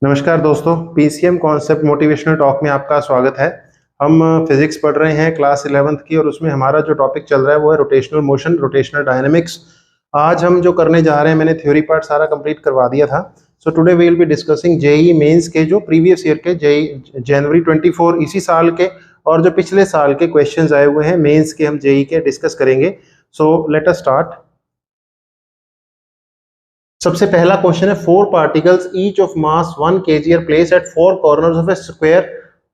नमस्कार दोस्तों, PCM concept motivational talk में आपका स्वागत है। हम फिजिक्स पढ़ रहे हैं क्लास 11th की और उसमें हमारा जो टॉपिक चल रहा है वो है रोटेशनल मोशन, रोटेशनल डायनेमिक्स। आज हम जो करने जा रहे हैं, मैंने थ्योरी पार्ट सारा कंप्लीट करवा दिया था। So today we will be discussing JEE mains के जो प्रीवियस ईयर के जेईई जनवरी 24 इसी साल के और जो पिछले साल के क्वेश्चंस आए हुए हैं मेंस के, हम जेईई के डिस्कस करेंगे। So let us start. सबसे पहला क्वेश्चन है, 4 particles each of mass 1 kg are placed at 4 corners of a square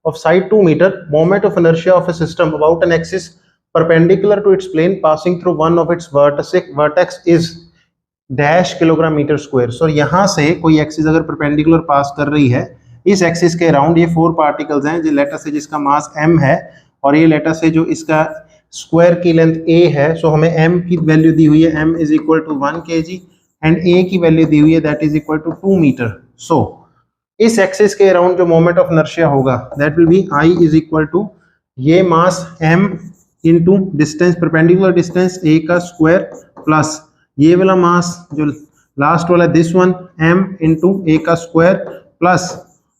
of side 2 meter. Moment of inertia of a system about an axis perpendicular to its plane passing through one of its vertex is dash kilogram metre square. So यहाँ से कोई axis अगर perpendicular पास कर रही है, इस axis के around ये 4 पार्टिकल्स हैं जो लेटर से जिसका मास m है और ये लेटर से जो इसका स्क्वायर की लेंथ a है। सो हमें m की वैल्यू दी हुई है, m is equal to 1 kg and a की वैल्यू दी हुई है that is equal to 2 metre. So इस एक्सिस के अराउंड जो मोमेंट ऑफ इनर्शिया होगा that will be I is equal to ये mass m into distance perpendicular distance a का स्क्वायर प्लस ये वाला मास जो लास्ट वाला this one m into a का स्क्वायर प्लस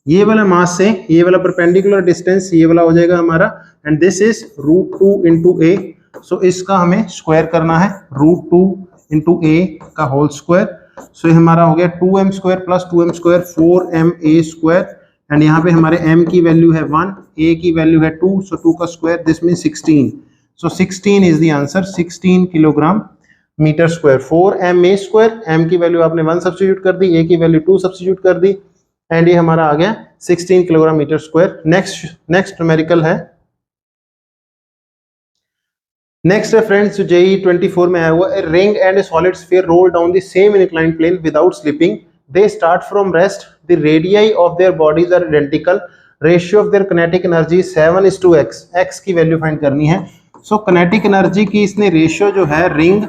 ये वाला मास से ये वाला परपेंडिकुलर डिस्टेंस ये वाला हो जाएगा हमारा and this is √2 into a। सो इसका हमें स्क्वायर करना है, √2 इनटू a का होल स्क्वायर। सो ये हमारा हो गया 2m square plus 2m square 4ma square and यहाँ पे हमारे m की वैल्यू है 1, a की वैल्यू है 2, सो 2 का square this mean 16। So 16 is the answer, 16 kilogram metre square. 4ma square, m की वैल्यू आपने 1 सब्स्टिट्यूट कर दी, a की वैल्यू 2 सब्स्टिट्यूट कर दी एंड ये हमारा आ गया 16 kilogram metre square. Next numerical है, नेक्स्ट है फ्रेंड्स जो जेईई 24 में आया हुआ है, ring and solid sphere roll down the same inclined plane without slipping, they start from rest, the radii of their bodies are identical, ratio of their kinetic energy 7:x, x की value find करनी है। सो kinetic energy की इसने ratio जो है ring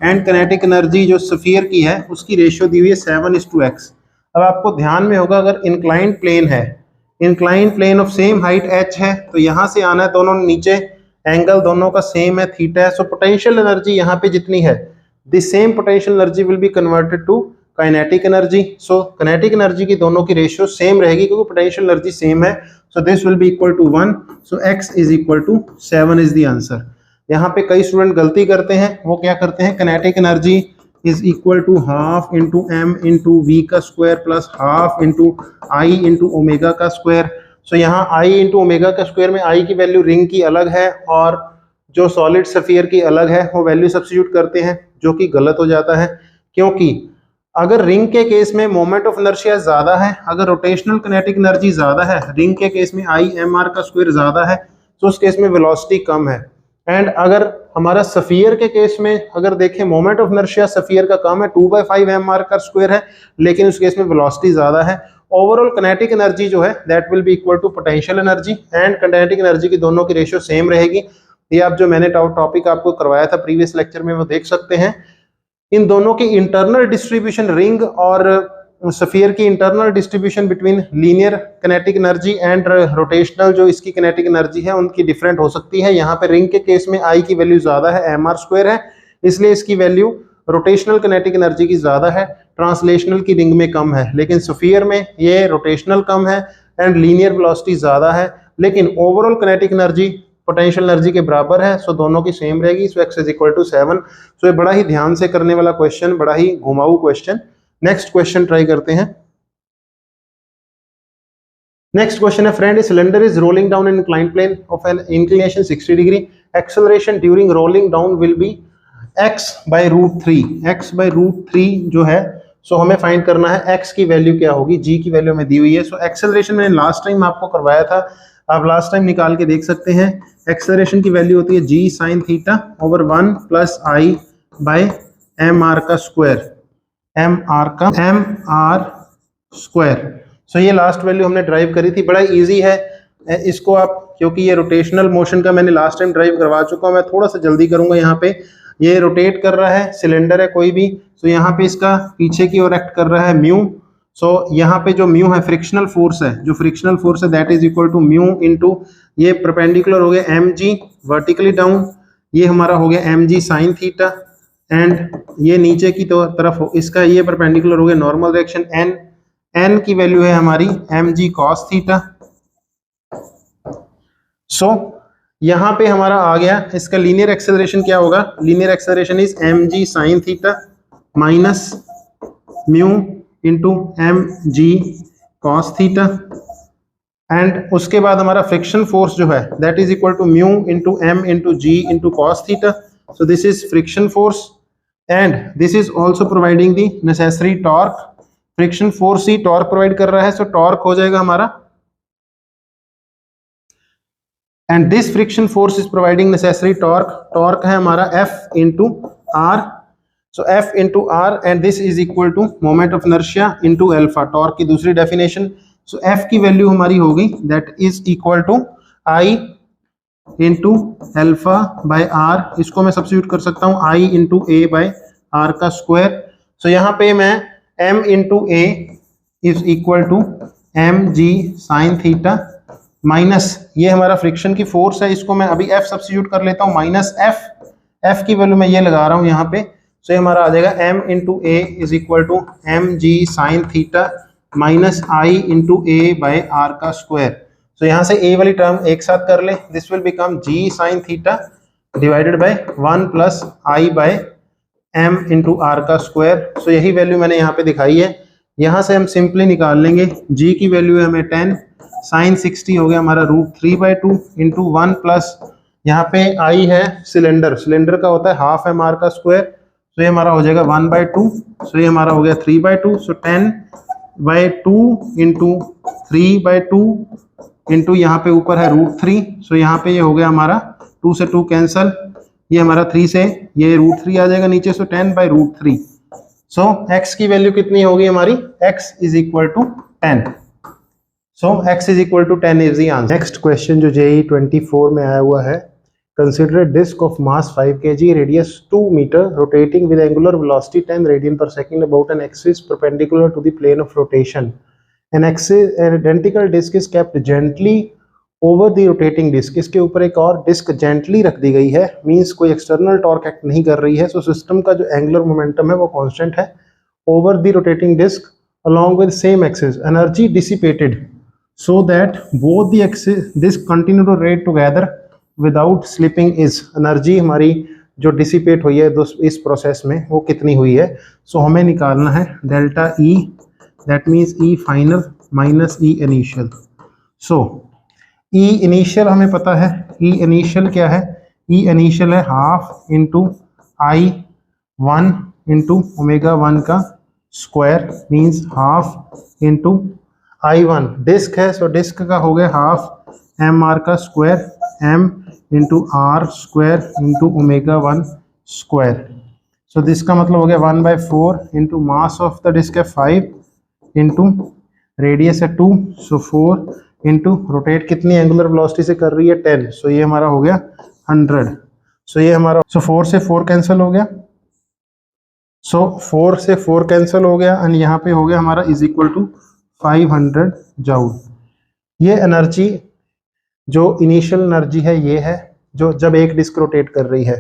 and kinetic energy जो sphere की है उसकी रेशियो दी हुई है 7:x। अब आपको ध्यान में होगा अगर इंक्लाइंड प्लेन है, inclined plane of same height h है तो यहाँ से आना है, दोनों नीचे एंगल दोनों का सेम है, थीटा है। सो पोटेंशियल एनर्जी यहाँ पे जितनी है the same potential energy will be converted to kinetic energy. So kinetic energy की दोनों की रेशियो सेम रहेगी क्योंकि पोटेंशियल एनर्जी सेम है। So this will be equal to 1, so x is equal to 7 is the answer. यहाँ पे कई student गलती करते हैं, वो क्या करते हैं, kinetic energy is equal to half into m into v का square plus half into I into omega का स्क्वायर। सो यहाँ I इंटू ओमेगा का स्क्वायर में I की वैल्यू रिंग की अलग है और जो सॉलिड स्फीयर की अलग है, वो वैल्यू सब्स्टिट्यूट करते हैं जो कि गलत हो जाता है क्योंकि अगर रिंग के केस में मोमेंट ऑफ इनर्शिया ज्यादा है, अगर रोटेशनल काइनेटिक एनर्जी ज्यादा है, रिंग के केस में I mr का स्क्वायर ज्यादा है तो उस केस में वेलोसिटी कम है। एंड अगर हमारा स्फीयर के केस में अगर देखें मोमेंट ऑफ इनर्शिया स्फीयर का कम है, 2/5 mr का स्क्वायर है, लेकिन उस केस में वेलोसिटी ज्यादा है। ओवरऑल काइनेटिक एनर्जी जो है that will be equal to potential energy and kinetic energy की दोनों की रेशियो सेम रहेगी। ये आप जो मैंने टॉपिक आपको करवाया था प्रीवियस लेक्चर में वो देख सकते हैं। इन दोनों की इंटरनल डिस्ट्रीब्यूशन रिंग और स्फीयर की internal distribution between linear kinetic energy and rotational जो इसकी काइनेटिक एनर्जी है उनकी डिफरेंट हो सकती है। यहाँ पे रिंग के केस में I की वैल्यू ज्यादा है, mr स्क्वायर है, इसलिए इसकी वैल्यू रोटेशनल काइनेटिक एनर्जी की ज्यादा है, ट्रांसलेशनल की रिंग में कम है, लेकिन स्फीयर में ये रोटेशनल कम है एंड लीनियर वेलोसिटी ज्यादा है, लेकिन overall kinetic energy potential energy के बराबर है। सो दोनों की सेम रहेगी। So x is equal to 7। So ये बड़ा ही ध्यान से करने वाला क्वेश्चन, बड़ा ही घुमाऊ क्वेश्चन। नेक्स्ट क्वेश्चन ट्राई करते हैं। नेक्स्ट क्वेश्चन है, friend cylinder is rolling down an inclined plane of an inclination 60 degree, acceleration during rolling down will be x/√3, x/√3 जो है सो हमें फाइंड करना है x की वैल्यू क्या होगी, g की वैल्यू में दी हुई है। सो एक्सेलरेशन मैंने लास्ट टाइम आपको करवाया था, आप लास्ट टाइम निकाल के देख सकते हैं। एक्सेलरेशन की वैल्यू होती है g sin theta over 1 plus I by mr का स्क्वायर, mr स्क्वायर। सो ये लास्ट वैल्यू हमने ड्राइव करी थी, बड़ा इजी है इसको आप, क्योंकि ये रोटेशनल मोशन का मैंने लास्ट टाइम ड्राइव करवा चुका हूं। मैं थोड़ा सा जल्दी करूंगा। यहाँ पे ये रोटेट कर रहा है, सिलेंडर है कोई भी, तो यहाँ पे इसका पीछे की ओर एक्ट कर रहा है म्यू। सो यहाँ पे जो म्यू है फ्रिक्शनल फोर्स है, जो फ्रिक्शनल फोर्स है that is equal to mu into ये परपेंडिकुलर हो गया mg वर्टिकली डाउन, ये हमारा हो गया mg sin थीटा एंड ये नीचे की तरफ इसका ये परपेंडिकुलर हो गया नॉर्मल डायरेक्शन n की वैल्यू है हमारी mg cos थीटा। सो यहाँ पे हमारा आ गया, इसका लीनियर एक्सेलरेशन क्या होगा, linear acceleration is mg sin theta minus mu into mg cos theta, and उसके बाद हमारा फ्रिक्शन फोर्स जो है that is equal to mu into m into g into cos theta. So this is friction force and this is also providing the necessary torque. Friction force ही torque provide कर रहा है, so torque हो जाएगा हमारा, and this friction force is providing necessary torque. Torque है हमारा F into R, so F into R and this is equal to moment of inertia into alpha, torque की दूसरी डेफिनेशन। सो F की value हमारी हो गई that is equal to I into alpha by R, इसको मैं substitute कर सकता हूँ I into A by R का स्क्वायर। सो यहाँ पे मैं M into A is equal to mg sine theta minus ये हमारा फ्रिक्शन की फोर्स है, इसको मैं अभी F सब्स्टिट्यूट कर लेता हूँ माइनस F की वैल्यू मैं ये लगा रहा हूँ यहाँ पे। सो ये हमारा आ जाएगा m into A is equal to mg sine theta minus I into A by R का स्क्वायर। सो यहाँ से a वाली टर्म एक साथ कर ले, this will become g sine theta divided by 1 plus I by m into R का square. सो यही वैल्यू मैंने यहाँ पे दिखाई है, यहाँ से हम सिंपली निकाल लेंगे। g की वैल्यू है हमें 10, साइन 60 हो गया हमारा √3/2 इंटू 1 प्लस यहाँ पे I है सिलेंडर, सिलेंडर का होता है हाफ एम आर का स्क्वायर, तो ये हमारा हो जाएगा 1/2, सो ये हमारा हो गया 3/2, सो 10/2 इंटू 3/2 इंटू यहाँ पे ऊपर है √3, सो यहाँ पे ये हो गया हमारा 2 से 2 कैंसल, ये हमारा 3 से ये √3 आ जाएगा नीचे, सो 10/√3। सो x की वैल्यू कितनी होगी हमारी, x is equal to 10। So x is equal to 10 is the answer. Next question जो JEE 24 में आया हुआ है, consider disc of mass 5 kg, radius 2 metre, rotating with angular velocity 10 radian per second about an axis perpendicular to the plane of rotation. An identical disc is kept gently over the rotating disc, इसके ऊपर एक और disc gently रख दी गई है, means कोई external torque act नहीं कर रही है। सो सिस्टम का जो एंगुलर मोमेंटम है वो कांस्टेंट है over the rotating disc along with same axis, energy dissipated so that both the axis disk continue to rotate together without slipping is, energy हमारी जो डिसिपेट हुई है इस प्रोसेस में वो कितनी हुई है। सो हमें निकालना है delta E, that means E final minus E initial. So E initial हमें पता है, E इनिशियल क्या है, E इनिशियल है हाफ इंटू I1 इंटू ω1 का square, means half into I1 disc है, सो डिस्क का हो गया हाफ mr का square, m into R square into ω1 square. So this का मतलब हो गया 1/4 into mass of the disc है 5 इंटू रेडियस है 2, सो 4 इंटू रोटेट कितनी एंगुलर वेलोसिटी से कर रही है 10, सो ये हमारा हो गया 100। सो ये हमारा 4 से 4 कैंसिल हो गया, सो 4 से 4 कैंसिल हो गया एंड यहाँ पे हो गया हमारा इज इक्वल टू 500 जूल। ये एनर्जी जो इनिशियल एनर्जी है ये है जो जब एक डिस्क रोटेट कर रही है।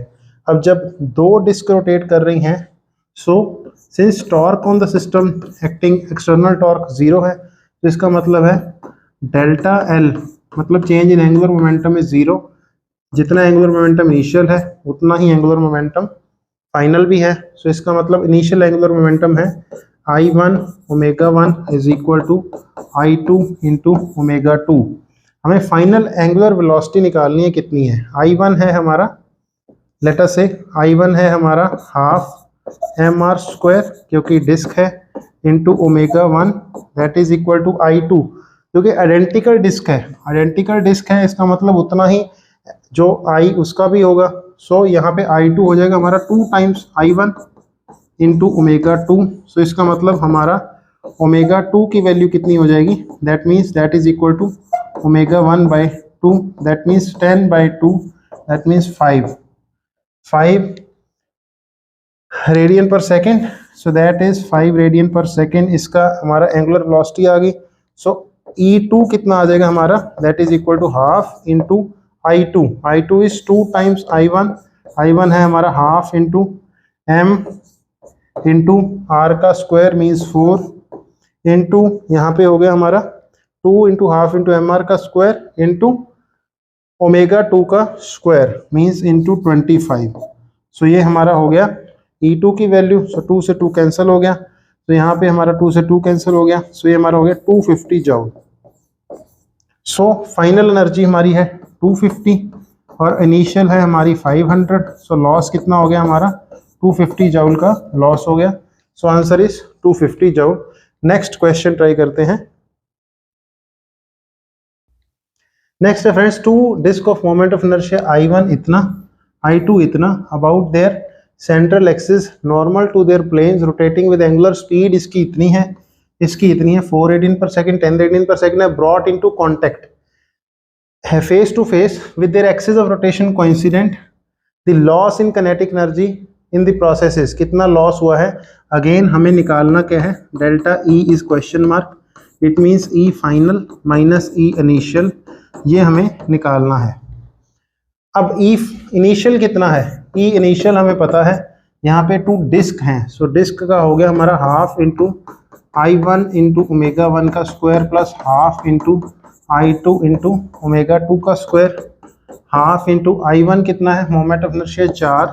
अब जब 2 डिस्क रोटेट कर रही हैं, so since torque on the system acting external torque 0 है, तो इसका मतलब है डेल्टा L मतलब change in angular momentum is 0, जितना एंगुलर मोमेंटम इनिशियल है उतना ही एंगुलर मोमेंटम फाइनल भी है। सो इसका मतलब इनिशियल एंगुलर मोमेंटम है I1 ω1 is equal to I2 into ω2। हमें फाइनल एंगुलर वेलोसिटी निकालनी है, कितनी है, I1 है हमारा, लेट अस से I1 है हमारा हाफ mr स्क्वायर क्योंकि डिस्क है into ω1 that is equal to I2, क्योंकि आइडेंटिकल डिस्क है, आइडेंटिकल डिस्क है इसका मतलब उतना ही जो I उसका भी होगा। सो यहाँ पे I2 हो जाएगा हमारा 2 टाइम्स I1 इंटू ω2। सो इसका मतलब हमारा ω2 की वैल्यू कितनी हो जाएगी, that means that is equal to ω1/2, that means 10/2, that means 5 radian per second. So that is 5 radian per second, इसका हमारा एंगुलर वेलोसिटी आ गई। सो E2 कितना आ जाएगा हमारा, that is equal to half into I2 is 2 times I1 है हमारा half into m into R का स्क्वायर मीन्स 4 इंटू यहाँ पे हो गया हमारा 2 into half into M R का स्क्वायर इंटू ओमेगा 2 का स्क्वायर मीन्स इंटू 25। सो ये हमारा हो गया E2 की वैल्यू। सो 2 से 2 कैंसिल हो गया, तो यहाँ पे हमारा 2 से 2 कैंसिल हो गया। सो ये हमारा हो गया 250 जूल। सो फाइनल एनर्जी हमारी है 250 और इनिशियल है हमारी 500। सो लॉस कितना हो गया हमारा 250 जूल का लॉस हो गया। So answer is 250 joule. Next question try करते हैं। नेक्स्ट है friends, two disc of moment of inertia I1 इतना, I2 इतना, about their central axis normal to their planes rotating with angular speed इसकी इतनी है, इसकी इतनी है 4 radian per second, 10 radian per second है, ब्रॉट इनटू कांटेक्ट है face to face with their axis of rotation coincident. The loss in kinetic energy in the processes, कितना loss हुआ है। अगेन हमें निकालना क्या है, delta E is question mark, it means E final minus E initial, ये हमें निकालना है। अब E इनिशियल कितना है, E इनिशियल हमें पता है, यहाँ पे 2 डिस्क हैं। सो डिस्क का हो गया हमारा half into I1 into omega 1 का square plus half into I2 into omega 2 का स्क्वायर, हाफ इंटू I1 कितना है, मोमेंट ऑफ इनर्शिया 4,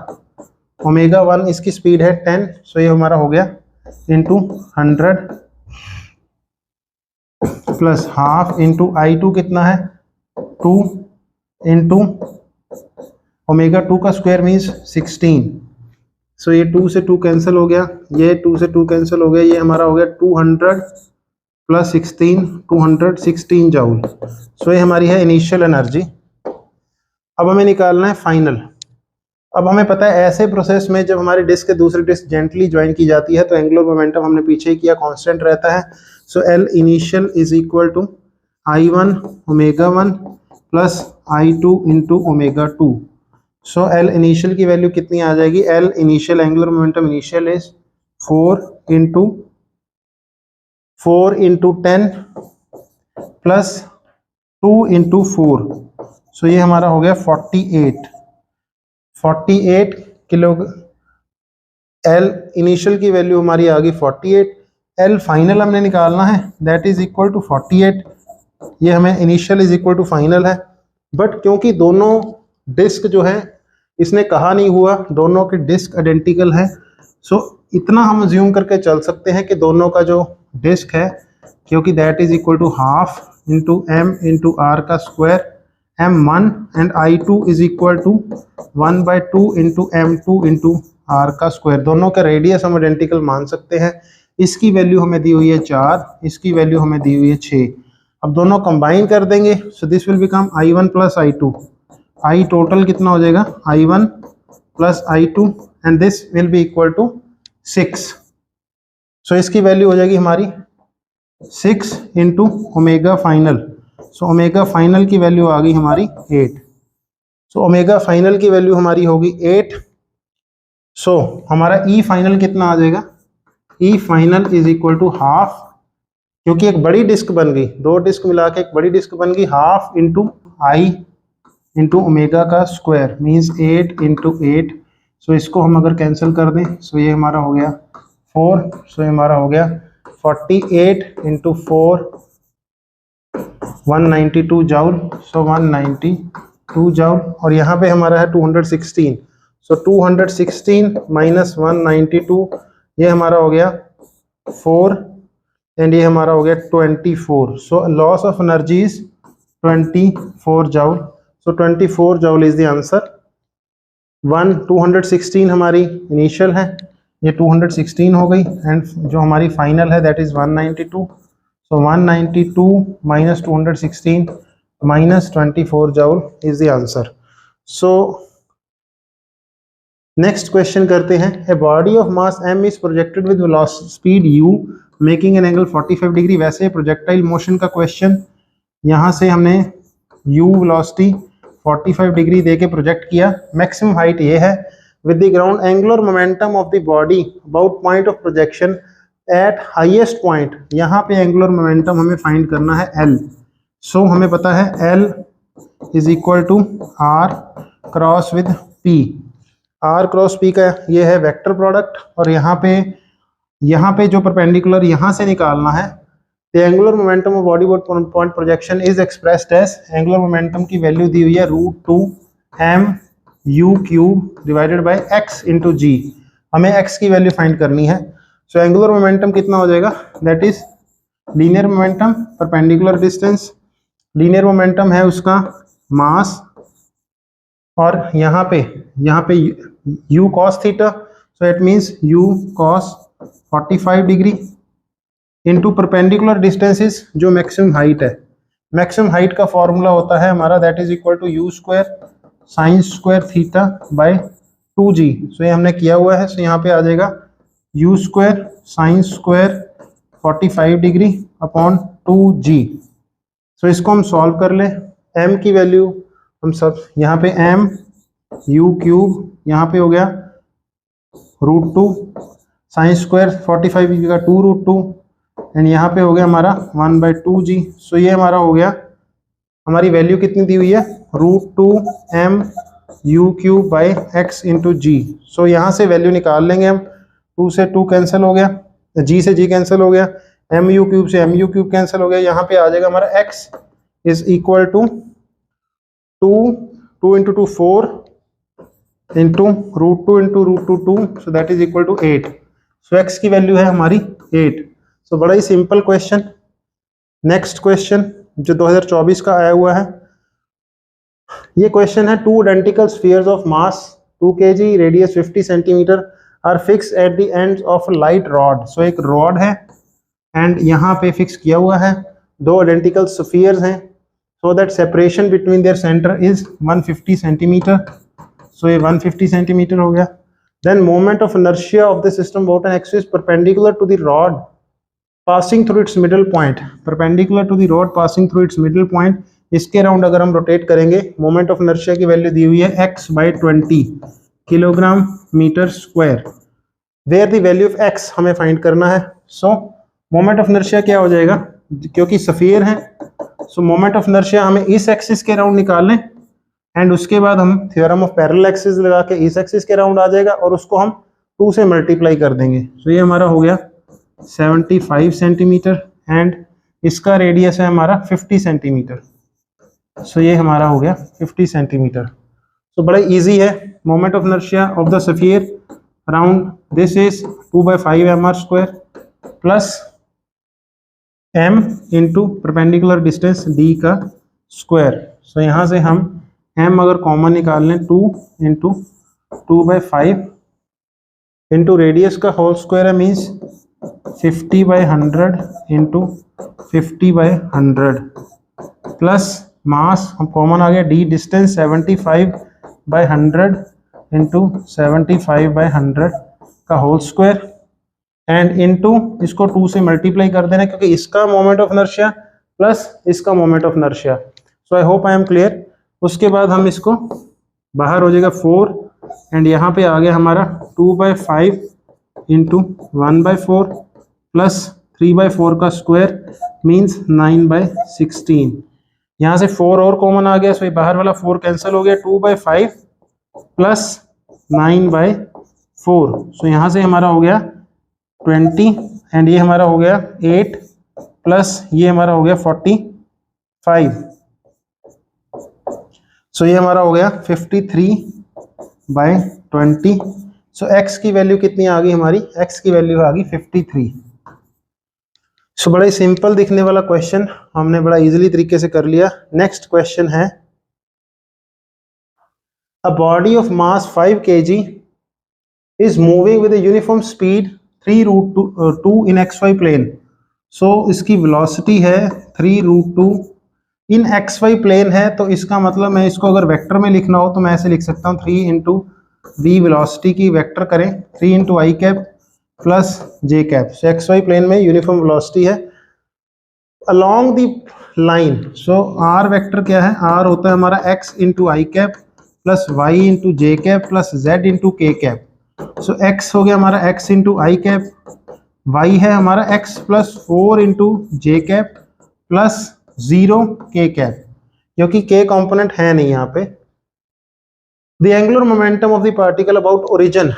ओमेगा 1 इसकी स्पीड है 10। सो ये हमारा हो गया into 100 plus half into I2 कितना है 2 इंटू ओमेगा 2 का स्क्वायर मीन्स 16। सो ये 2 से 2 कैंसिल हो गया, ये 2 से 2 कैंसिल हो गया, ये हमारा हो गया 200 प्लस 16, 216 जूल। सो ये हमारी है इनिशियल एनर्जी। अब हमें निकालना है फाइनल। अब हमें पता है ऐसे प्रोसेस में जब हमारी डिस्क के दूसरी डिस्क जेंटली ज्वाइन की जाती है तो एंगुलर मोमेंटम हमने पीछे ही किया कांस्टेंट रहता है। So L initial is equal to I1 omega 1 plus I2 into omega 2। So L initial की वैल्यू कितनी आ जाएगी, L initial angular momentum initial is 4 into 10 plus 2 into 4। So ये हमारा हो गया 48 किलो। L इनिशियल की वैल्यू हमारी आ गई 48, L फाइनल हमने निकालना है, दैट इज इक्वल टू 48। ये हमें initial is equal to final है, बट क्योंकि दोनों डिस्क जो है इसने कहा नहीं हुआ, दोनों के डिस्क आइडेंटिकल है। सो इतना हम अज्यूम करके चल सकते हैं कि दोनों का जो डिस्क है, क्योंकि that is equal to half into m into r का square m1 and I2 is equal to 1/2 into m2 into r का स्क्वायर। दोनों का रेडियस हम आइडेंटिकल मान सकते हैं। इसकी वैल्यू हमें दी हुई है 4, इसकी वैल्यू हमें दी हुई है 6। अब दोनों कंबाइन कर देंगे, so this will become I1 plus I2। I total कितना हो जाएगा, I1 plus I2 and this will be equal to 6। So इसकी वैल्यू हो जाएगी हमारी 6 into omega final. So omega final की वैल्यू आ गई हमारी 8। सो ओमेगा फाइनल की वैल्यू हमारी होगी 8। सो हमारा E फाइनल कितना आ जाएगा, E final is equal to half, क्योंकि एक बड़ी डिस्क बन गई, 2 डिस्क मिला के एक बड़ी डिस्क बन गई, half into I into omega का स्क्वायर मीन्स 8 इंटू 8। सो इसको हम अगर कैंसिल कर दें, सो ये हमारा हो गया 4। सो ये हमारा हो गया 48 इंटू 4 192 जूल। सो 192 जूल, और यहाँ पे हमारा है 216। सो 216 माइनस 192, ये हमारा हो गया 4 एंड ये हमारा हो गया 24। So loss of energy is 24 joule. So 24 joule is the answer. 216 हमारी इनिशियल है, ये 216 हो गई, एंड जो हमारी फाइनल है that is 192। So 192 minus 216 minus 24 joule is the answer. So next question करते हैं। A body of mass m is projected with velocity speed u making an angle 45 degree. वैसे प्रोजेक्टाइल मोशन का question, यहाँ से हमने u velocity 45 degree दे के project किया, maximum height ये है, with the ground angular momentum of the body about point of projection eight highest point. यहाँ पे एंगुलर मोमेंटम हमें फाइंड करना है L। सो हमें पता है L is equal to R cross with P। R cross P का ये है वेक्टर प्रोडक्ट, और यहाँ पे जो परपेंडिकुलर यहाँ से निकालना है the angular momentum of body point projection is expressed as, angular momentum की वैल्यू दी हुई है √2 mu³ divided by x into g. हमें x की वैल्यू फाइंड करनी है। सो एंगुलर मोमेंटम कितना हो जाएगा, that is linear momentum perpendicular distance, linear momentum है उसका मास, और यहाँ पे u cos theta, so it means u cos 45 degree into perpendicular distances जो मैक्सिमम हाइट है। मैक्सिमम हाइट का फॉर्मूला होता है हमारा that is equal to u square sine square theta by 2g। सो ये हमने किया हुआ है। सो यहाँ पे आ जाएगा u square sine square 45 degree upon 2g। सो इसको हम सॉल्व कर ले। m की वैल्यू हम सब यहाँ पे m u³ यहाँ पे हो गया √2 साइन स्क्वायर 45 डिग्री का 2√2 एंड यहाँ पे हो गया हमारा 1/2g। सो ये हमारा हो गया, हमारी वैल्यू कितनी दी हुई है √2 mu³ बाई x इंटू जी। सो यहाँ से वैल्यू निकाल लेंगे हम, 2 से 2 कैंसिल हो गया, g से g कैंसिल हो गया, mu³ से mu³ कैंसिल हो गया। यहाँ पे आ जाएगा हमारा x is equal to 2 into 2 4 into √2 into √2 2, so that is equal to 8। So x की वैल्यू है हमारी 8। सो बड़ा ही सिंपल क्वेश्चन। नेक्स्ट क्वेश्चन जो 2024 का आया हुआ है, ये क्वेश्चन है, two identical spheres of mass 2 kg radius 50 centimetre are fixed at the ends of light rod. So एक रॉड है एंड यहाँ पे फिक्स किया हुआ है, दो आइडेंटिकल स्फीयर्स हैं, so that separation between their centre is 150 centimetre. So ये 150 सेंटीमीटर हो गया। Then moment of inertia of the system about an axis perpendicular to the rod passing through its middle point, perpendicular to the rod passing through its middle point, इसके round अगर हम rotate करेंगे, moment of inertia की value दी हुई है x/20 kilogram metre square, where the value of x हमें find करना है। सो मोमेंट ऑफ इनर्शिया क्या हो जाएगा, क्योंकि सफीयर है, सो मोमेंट ऑफ इनर्शिया हमें इस एक्सिस के राउंड निकाल लें एंड उसके बाद हम थ्योरम ऑफ पैरेलल एक्सिस लगा के इस एक्सिस के राउंड आ जाएगा और उसको हम 2 से मल्टीप्लाई कर देंगे। सो ये हमारा हो गया 75 सेंटीमीटर एंड इसका रेडियस है हमारा 50 सेंटीमीटर। सो ये हमारा हो गया 50 सेंटीमीटर। सो बड़ा इजी है। Moment of inertia of the sphere around this is 2/5 mr² plus m into perpendicular distance d का स्क्वायर। सो यहाँ से हम m अगर कॉमन निकाल लें 2 इंटू 2/5 इंटू रेडियस का होल स्क्वायर है, मीन्स 50/100 इंटू 50/100 प्लस मास हम कॉमन आ गया d डिस्टेंस 75/100 इंटू 75/100 का होल स्क्वायर एंड इनटू इसको 2 से मल्टीप्लाई कर देना, क्योंकि इसका मोमेंट ऑफ इनर्शिया प्लस इसका moment of inertia. So I hope I am clear. उसके बाद हम इसको बाहर हो जाएगा 4 एंड यहाँ पे आ गया हमारा 2/5 इंटू 1/4 प्लस 3/4 का स्क्वायर मीन्स 9/16। यहाँ से 4 और कॉमन आ गया, सो ये बाहर वाला 4 कैंसिल हो गया, 2/5 प्लस 9/4। सो यहाँ से हमारा हो गया 20 एंड ये हमारा हो गया 8 प्लस ये हमारा हो गया 45। सो ये हमारा हो गया 53/20। सो x की वैल्यू कितनी आ गई हमारी, x की वैल्यू आ गई 53। सो बड़ा ही सिंपल दिखने वाला क्वेश्चन हमने बड़ा इजीली तरीके से कर लिया। नेक्स्ट क्वेश्चन है, a body of mass 5 kg is moving with a uniform speed 3√2 in xy plane. So इसकी वेलोसिटी है 3√2 इन xy प्लेन है, तो इसका मतलब मैं इसको अगर वेक्टर में लिखना हो तो मैं ऐसे लिख सकता हूँ 3 इंटू v वेलोसिटी की वेक्टर करें 3 इंटू आई कैप प्लस जे कैप। सो xy प्लेन में यूनिफॉर्म वेलोसिटी है along the line. So r vector क्या है, r होता है हमारा x इंटू आई कैप प्लस y इंटू जे कैप प्लस z इंटू के कैप। सो x हो गया हमारा x इंटू आई कैप, y है हमारा x प्लस 4 इंटू जे कैप प्लस 0 के कैप, क्योंकि k कंपोनेंट है नहीं यहाँ पे। The angular momentum of the particle about origin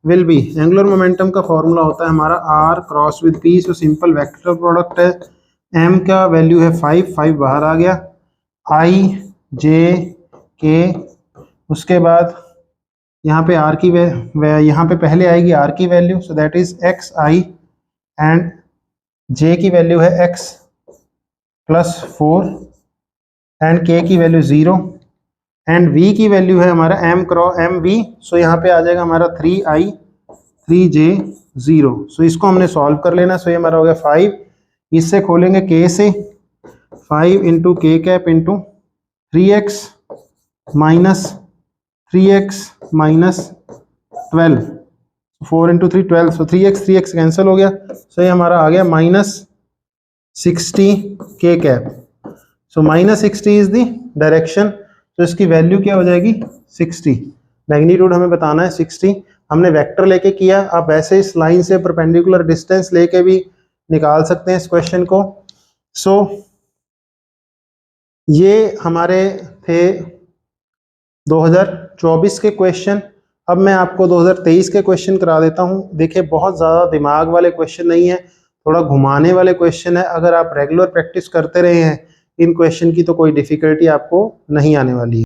will be, angular momentum का फॉर्मूला होता है हमारा r cross with p। So simple vector product है, m का वैल्यू है 5 बाहर आ गया, i j k, उसके बाद यहाँ पे r की यहाँ पे पहले आएगी r की value, so that is x i, and j की वैल्यू है x प्लस 4 एंड k की वैल्यू 0 एंड v की वैल्यू है हमारा m क्रॉस m v, सो यहाँ पे आ जाएगा हमारा 3i 3j 0। सो इसको हमने सॉल्व कर लेना। सो ये हमारा हो गया 5, इससे खोलेंगे k से 5 इंटू के cap into 3x minus 12, 4 into 3 12, सो 3x कैंसिल हो गया। सो ये हमारा आ गया -60 के cap. So -60 is the direction, तो इसकी वैल्यू क्या हो जाएगी 60, मैग्नीट्यूड हमें बताना है 60। हमने वेक्टर लेके किया, आप ऐसे इस लाइन से परपेंडिकुलर डिस्टेंस लेके भी निकाल सकते हैं इस क्वेश्चन को। सो ये हमारे थे 2024 के क्वेश्चन। अब मैं आपको 2023 के क्वेश्चन करा देता हूँ। देखिए बहुत ज़्यादा दिमाग वाले क्वेश्चन नहीं है, थोड़ा घुमाने वाले क्वेश्चन है। अगर आप रेगुलर प्रैक्टिस करते रहे हैं इन क्वेश्चन की तो कोई डिफिकल्टी आपको नहीं आने वाली है।